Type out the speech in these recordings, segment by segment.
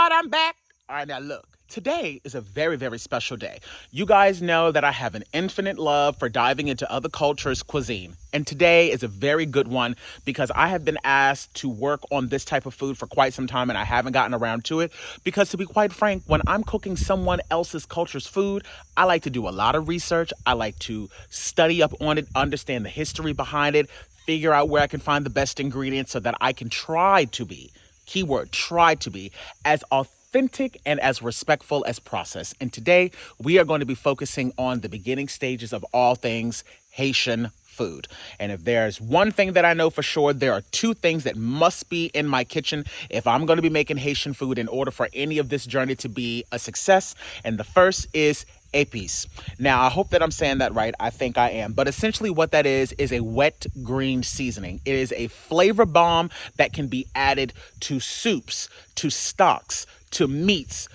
God, I'm back. All right, now look. Today is a very, very special day. You guys know that I have an infinite love for diving into other cultures' cuisine. And today is a very good one because I have been asked to work on this type of food for quite some time and I haven't gotten around to it. Because to be quite frank, when I'm cooking someone else's culture's food, I like to do a lot of research. I like to study up on it, understand the history behind it, figure out where I can find the best ingredients so that I can try to be, keyword, try to be, as authentic and as respectful as process. And today we are going to be focusing on the beginning stages of all things Haitian food. And if there's one thing that I know for sure, there are two things that must be in my kitchen if I'm going to be making Haitian food in order for any of this journey to be a success. And the first is Epis. Now, I hope that I'm saying that right. I think I am. But essentially what that is a wet green seasoning. It is a flavor bomb that can be added to soups, to stocks, to meats,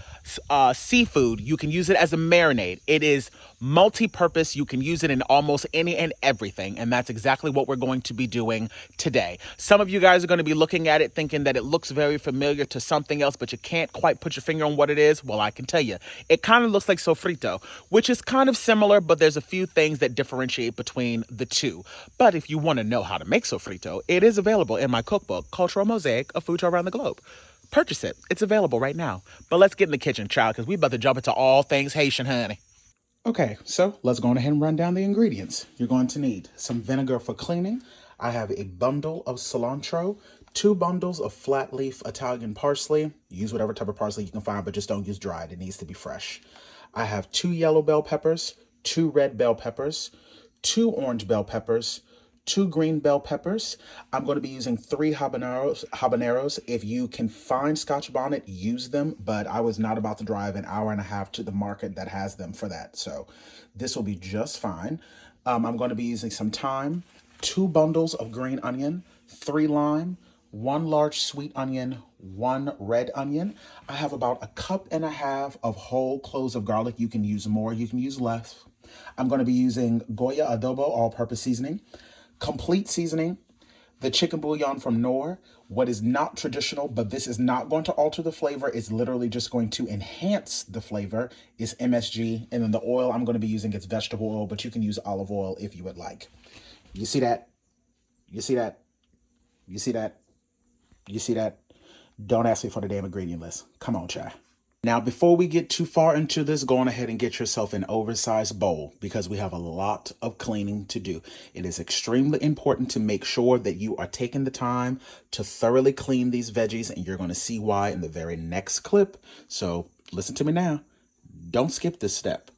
seafood. You can use it as a marinade. It is multi-purpose. You can use it in almost any and everything. And that's exactly what we're going to be doing today. Some of you guys are going to be looking at it thinking that it looks very familiar to something else, but you can't quite put your finger on what it is. Well, I can tell you, it kind of looks like sofrito, which is kind of similar, but there's a few things that differentiate between the two. But if you want to know how to make sofrito, it is available in my cookbook, Cultural Mosaic of Food to Around the Globe. Purchase it. It's available right now. But let's get in the kitchen, child, because we about to jump into all things Haitian, honey. Okay, so let's go ahead and run down the ingredients. You're going to need some vinegar for cleaning. I have a bundle of cilantro, 2 bundles of flat leaf Italian parsley. Use whatever type of parsley you can find, but just don't use dried. It needs to be fresh. I have 2 yellow bell peppers, 2 red bell peppers, 2 orange bell peppers, 2 green bell peppers. I'm going to be using 3 habaneros. If you can find Scotch bonnet, use them, but I was not about to drive an hour and a half to the market that has them for that. So this will be just fine. I'm going to be using some thyme, 2 bundles of green onion, 3 lime, 1 large sweet onion, 1 red onion. I have about 1.5 cups of whole cloves of garlic. You can use more, you can use less. I'm going to be using Goya adobo all-purpose seasoning, complete seasoning, the chicken bouillon from Knorr. What is not traditional, but this is not going to alter the flavor, it's literally just going to enhance the flavor, is MSG. And then the oil I'm going to be using is vegetable oil, but you can use olive oil if you would like. You see that? You see that? You see that? You see that? Don't ask me for the damn ingredient list. Come on, child. Now, before we get too far into this, go on ahead and get yourself an oversized bowl because we have a lot of cleaning to do. It is extremely important to make sure that you are taking the time to thoroughly clean these veggies, and you're going to see why in the very next clip. So listen to me now. Don't skip this step.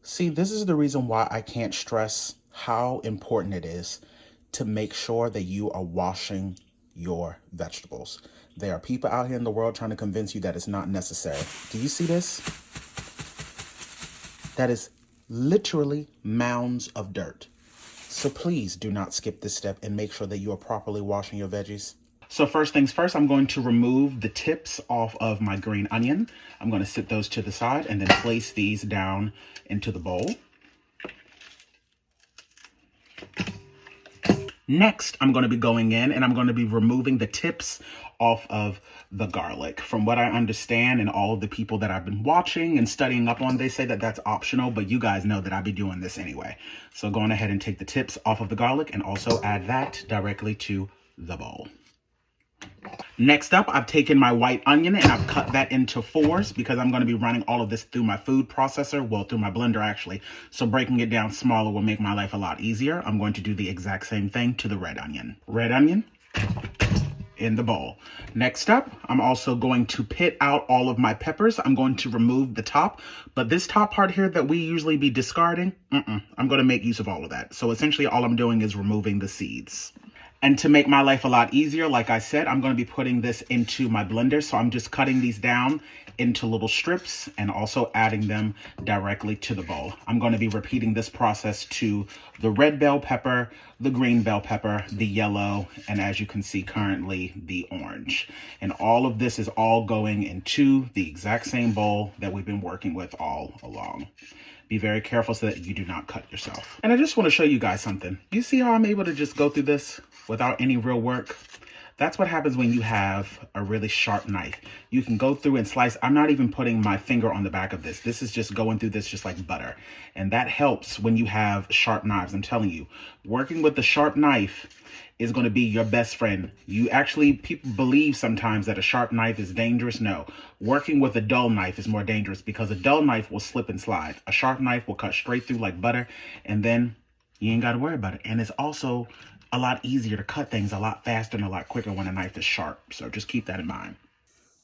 See, this is the reason why I can't stress how important it is to make sure that you are washing your vegetables. There are people out here in the world trying to convince you that it's not necessary. Do you see this? That is literally mounds of dirt. So please do not skip this step and make sure that you are properly washing your veggies. So first things first, I'm going to remove the tips off of my green onion. I'm going to sit those to the side and then place these down into the bowl. Next, I'm going to be going in and I'm going to be removing the tips off of the garlic. From what I understand and all of the people that I've been watching and studying up on, they say that that's optional, but you guys know that I'll be doing this anyway. So going ahead and take the tips off of the garlic and also add that directly to the bowl. Next up, I've taken my white onion and I've cut that into 4s because I'm going to be running all of this through my food processor, well, through my blender actually. So breaking it down smaller will make my life a lot easier. I'm going to do the exact same thing to the red onion. Red onion in the bowl. Next up, I'm also going to pit out all of my peppers. I'm going to remove the top, but this top part here that we usually be discarding, I'm going to make use of all of that. So essentially all I'm doing is removing the seeds. And to make my life a lot easier, like I said, I'm going to be putting this into my blender. So I'm just cutting these down into little strips and also adding them directly to the bowl. I'm going to be repeating this process to the red bell pepper, the green bell pepper, the yellow, and as you can see currently, the orange. And all of this is all going into the exact same bowl that we've been working with all along. Be very careful so that you do not cut yourself. And I just want to show you guys something. You see how I'm able to just go through this without any real work? That's what happens when you have a really sharp knife. You can go through and slice. I'm not even putting my finger on the back of this. This is just going through this just like butter. And that helps when you have sharp knives. I'm telling you, working with the sharp knife is going to be your best friend. People believe sometimes that a sharp knife is dangerous. No, working with a dull knife is more dangerous because a dull knife will slip and slide. A sharp knife will cut straight through like butter, and then you ain't got to worry about it. And it's also a lot easier to cut things a lot faster and a lot quicker when a knife is sharp. So just keep that in mind.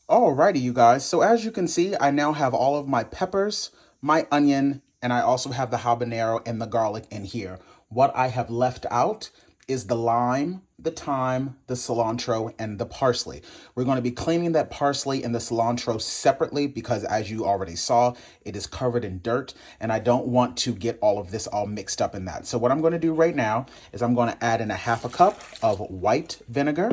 Alrighty, you guys. So as you can see, I now have all of my peppers, my onion, and I also have the habanero and the garlic in here. What I have left out is the lime, the thyme, the cilantro, and the parsley. We're going to be cleaning that parsley and the cilantro separately because, as you already saw, it is covered in dirt, and I don't want to get all of this all mixed up in that. So what I'm going to do right now is I'm going to add in a half a cup of white vinegar,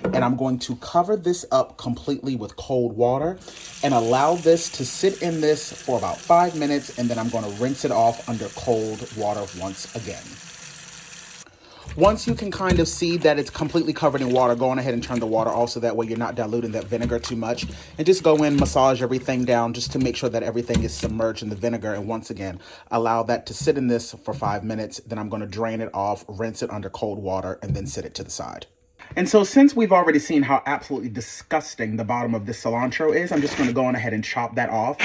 and I'm going to cover this up completely with cold water and allow this to sit in this for about 5 minutes, and then I'm going to rinse it off under cold water once again. Once you can kind of see that it's completely covered in water, go on ahead and turn the water off so that way you're not diluting that vinegar too much. And just go in, massage everything down just to make sure that everything is submerged in the vinegar. And once again, allow that to sit in this for 5 minutes. Then I'm going to drain it off, rinse it under cold water, and then set it to the side. And so since we've already seen how absolutely disgusting the bottom of this cilantro is, I'm just going to go on ahead and chop that off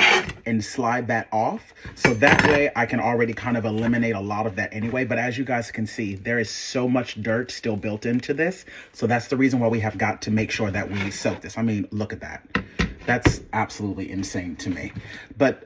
and slide that off. So that way I can already kind of eliminate a lot of that anyway. But as you guys can see, there is so much dirt still built into this. So that's the reason why we have got to make sure that we soak this. I mean, look at that. That's absolutely insane to me. But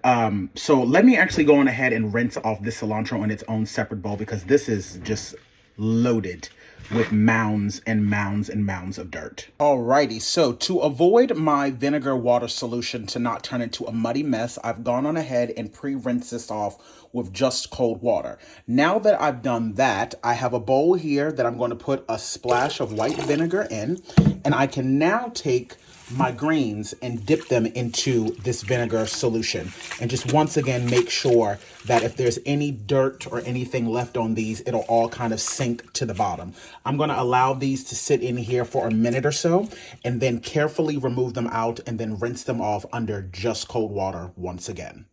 so let me actually go on ahead and rinse off this cilantro in its own separate bowl because this is just loaded with mounds and mounds and mounds of dirt. Alrighty, so to avoid my vinegar water solution to not turn into a muddy mess, I've gone on ahead and pre-rinsed this off with just cold water. Now that I've done that, I have a bowl here that I'm going to put a splash of white vinegar in, and I can now take my greens and dip them into this vinegar solution. And just once again, make sure that if there's any dirt or anything left on these, it'll all kind of sink to the bottom. I'm going to allow these to sit in here for a minute or so and then carefully remove them out and then rinse them off under just cold water once again.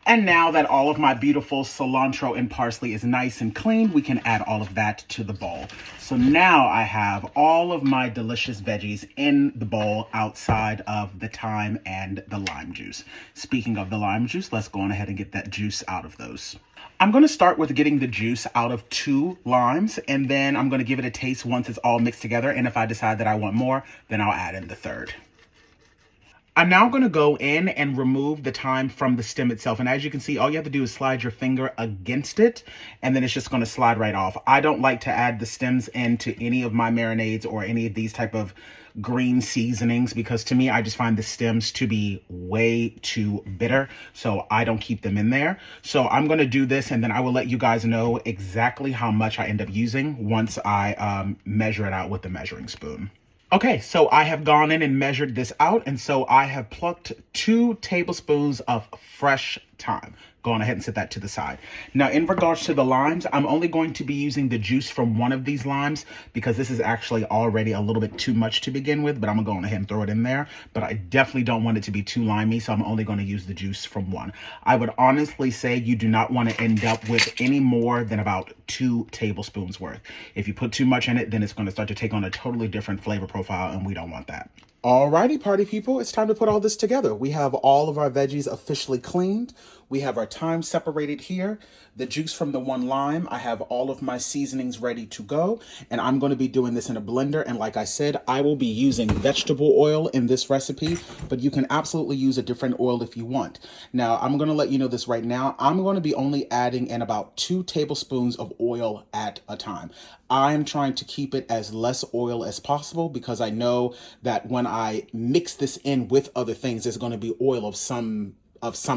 And now that all of my beautiful cilantro and parsley is nice and clean, we can add all of that to the bowl. So now I have all of my delicious veggies in the bowl outside of the thyme and the lime juice. Speaking of the lime juice, let's go on ahead and get that juice out of those. I'm going to start with getting the juice out of 2 limes, and then I'm going to give it a taste once it's all mixed together. And if I decide that I want more, then I'll add in the third. I'm now going to go in and remove the thyme from the stem itself. And as you can see, all you have to do is slide your finger against it, and then it's just going to slide right off. I don't like to add the stems into any of my marinades or any of these type of green seasonings because to me, I just find the stems to be way too bitter. So I don't keep them in there. So I'm going to do this, and then I will let you guys know exactly how much I end up using once I measure it out with the measuring spoon. Okay, so I have gone in and measured this out, and so I have plucked 2 tablespoons of fresh thyme. Go on ahead and set that to the side. Now, in regards to the limes, I'm only going to be using the juice from one of these limes because this is actually already a little bit too much to begin with, but I'm going to go on ahead and throw it in there. But I definitely don't want it to be too limey, so I'm only going to use the juice from one. I would honestly say you do not want to end up with any more than about 2 tablespoons worth. If you put too much in it, then it's going to start to take on a totally different flavor profile, and we don't want that. Alrighty, party people, it's time to put all this together. We have all of our veggies officially cleaned. We have our thyme separated here, the juice from the 1 lime. I have all of my seasonings ready to go, and I'm going to be doing this in a blender. And like I said, I will be using vegetable oil in this recipe, but you can absolutely use a different oil if you want. Now, I'm going to let you know this right now. I'm going to be only adding in about 2 tablespoons of oil at a time. I'm trying to keep it as less oil as possible because I know that when I mix this in with other things, there's going to be oil of some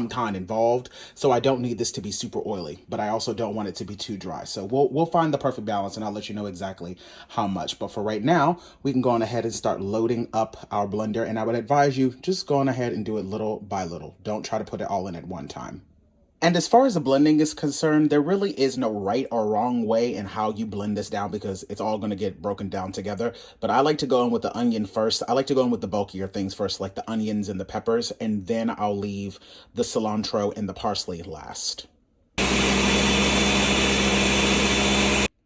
kind involved. So I don't need this to be super oily, but I also don't want it to be too dry. So we'll find the perfect balance, and I'll let you know exactly how much. But for right now, we can go on ahead and start loading up our blender. And I would advise you just go on ahead and do it little by little. Don't try to put it all in at one time. And as far as the blending is concerned, there really is no right or wrong way in how you blend this down because it's all going to get broken down together. But I like to go in with the onion first. I like to go in with the bulkier things first, like the onions and the peppers, and then I'll leave the cilantro and the parsley last.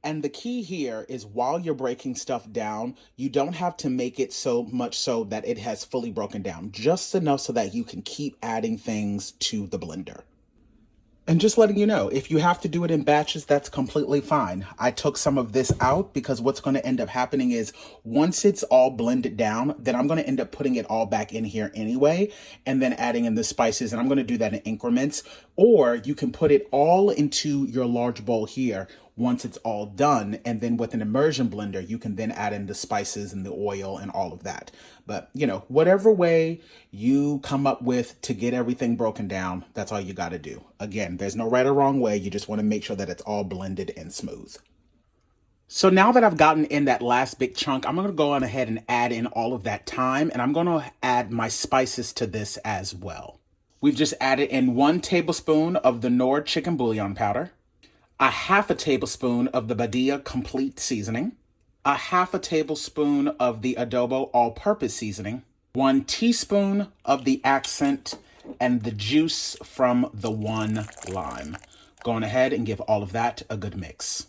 And the key here is while you're breaking stuff down, you don't have to make it so much so that it has fully broken down, just enough so that you can keep adding things to the blender. And just letting you know, if you have to do it in batches, that's completely fine. I took some of this out because what's going to end up happening is once it's all blended down, then I'm going to end up putting it all back in here anyway, and then adding in the spices, and I'm going to do that in increments. Or you can put it all into your large bowl here once it's all done, and then with an immersion blender, you can then add in the spices and the oil and all of that. But, you know, whatever way you come up with to get everything broken down, that's all you got to do. Again, there's no right or wrong way. You just want to make sure that it's all blended and smooth. So now that I've gotten in that last big chunk, I'm going to go on ahead and add in all of that thyme, and I'm going to add my spices to this as well. We've just added in 1 tablespoon of the Knorr chicken bouillon powder, a half a tablespoon of the Badia complete seasoning, a half a tablespoon of the adobo all-purpose seasoning, 1 teaspoon of the accent, and the juice from the 1 lime. Going ahead and give all of that a good mix.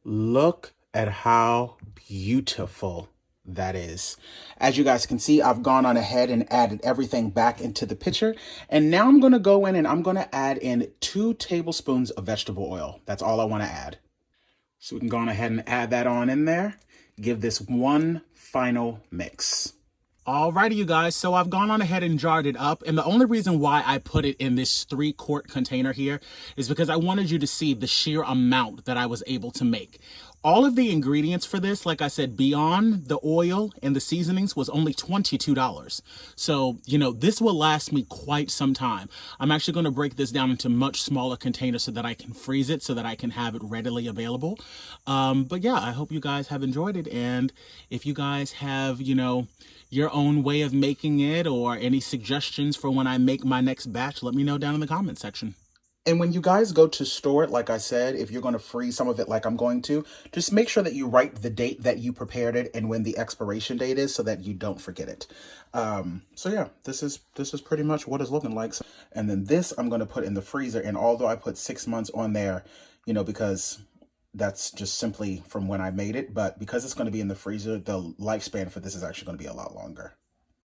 Look at how beautiful that is. As you guys can see, I've gone on ahead and added everything back into the pitcher. And now I'm going to go in and I'm going to add in 2 tablespoons of vegetable oil. That's all I want to add. So we can go on ahead and add that on in there. Give this one final mix. Alrighty, you guys, so I've gone on ahead and jarred it up, and the only reason why I put it in this 3-quart container here is because I wanted you to see the sheer amount that I was able to make. All of the ingredients for this, like I said, beyond the oil and the seasonings, was only $22. So, you know, this will last me quite some time. I'm actually going to break this down into much smaller containers so that I can freeze it, so that I can have it readily available. But yeah, I hope you guys have enjoyed it. And if you guys have, you know, your own way of making it or any suggestions for when I make my next batch, let me know down in the comment section. And when you guys go to store it, like I said, if you're going to freeze some of it like I'm going to, just make sure that you write the date that you prepared it and when the expiration date is so that you don't forget it. So yeah, this is pretty much what it's looking like. And then this I'm going to put in the freezer. And although I put 6 months on there, you know, because that's just simply from when I made it, but because it's going to be in the freezer, the lifespan for this is actually going to be a lot longer.